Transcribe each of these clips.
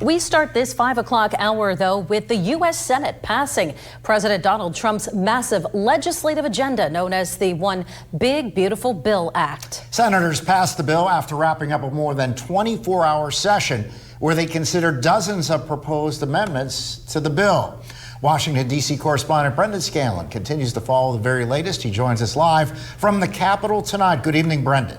We start this 5 o'clock hour, though, with the U.S. Senate passing President Donald Trump's massive legislative agenda known as the One Big Beautiful Bill Act. Senators passed the bill after wrapping up a more than 24-hour session where they considered dozens of proposed amendments to the bill. Washington, D.C. correspondent Brendan Scanlon continues to follow the very latest. He joins us live from the Capitol tonight. Good evening, Brendan.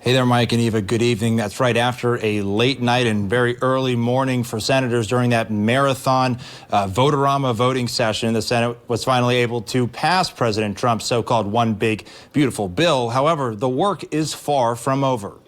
Hey there, Mike and Eva. Good evening. That's right after a late night and very early morning for senators during that marathon Vote-A-Rama voting session. The Senate was finally able to pass President Trump's so-called One Big Beautiful Bill. However, the work is far from over.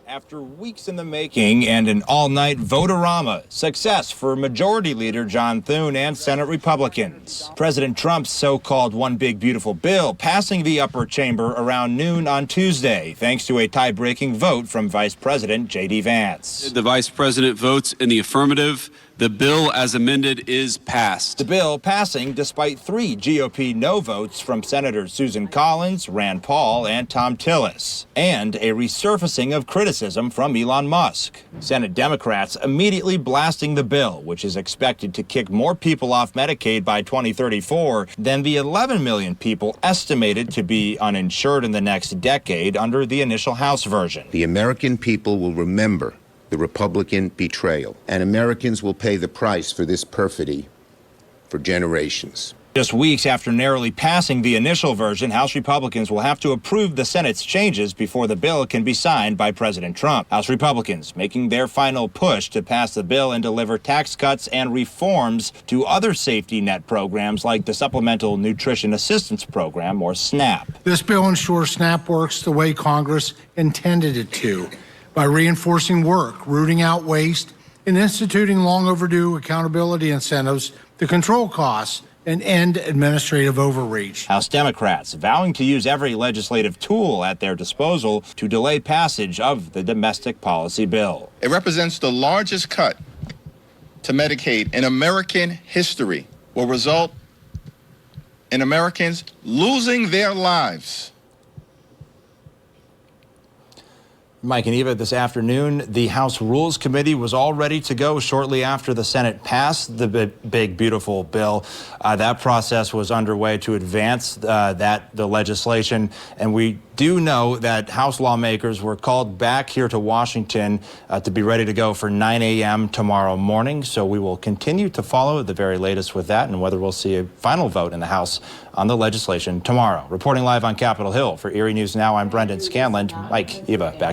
After weeks in the making and an all-night Vote-A-Rama, success for Majority Leader John Thune and Senate Republicans. President Trump's so-called One Big Beautiful Bill passing the upper chamber around noon on Tuesday, thanks to a tie-breaking vote from Vice President J.D. Vance. The Vice President votes in the affirmative. The bill as amended is passed. The bill passing despite 3 GOP no votes from Senators Susan Collins, Rand Paul, and Thom Tillis, and a resurfacing of criticism from Elon Musk. Senate Democrats immediately blasting the bill, which is expected to kick more people off Medicaid by 2034 than the 11 million people estimated to be uninsured in the next decade under the initial House version. The American people will remember the Republican betrayal, and Americans will pay the price for this perfidy for generations. Just weeks after narrowly passing the initial version, House Republicans will have to approve the Senate's changes before the bill can be signed by President Trump. House Republicans making their final push to pass the bill and deliver tax cuts and reforms to other safety net programs like the Supplemental Nutrition Assistance Program, or SNAP. This bill ensures SNAP works the way Congress intended it to, by reinforcing work, rooting out waste, and instituting long overdue accountability incentives to control costs and end administrative overreach. House Democrats vowing to use every legislative tool at their disposal to delay passage of the domestic policy bill. It represents the largest cut to Medicaid in American history, will result in Americans losing their lives. Mike and Eva, this afternoon, the House Rules Committee was all ready to go shortly after the Senate passed the Big Beautiful Bill. That process was underway to advance the legislation, and we do know that House lawmakers were called back here to Washington to be ready to go for 9 a.m. tomorrow morning. So we will continue to follow the very latest with that and whether we'll see a final vote in the House on the legislation tomorrow. Reporting live on Capitol Hill for Erie News Now, I'm Brendan Scanlon. Mike, Eva, back.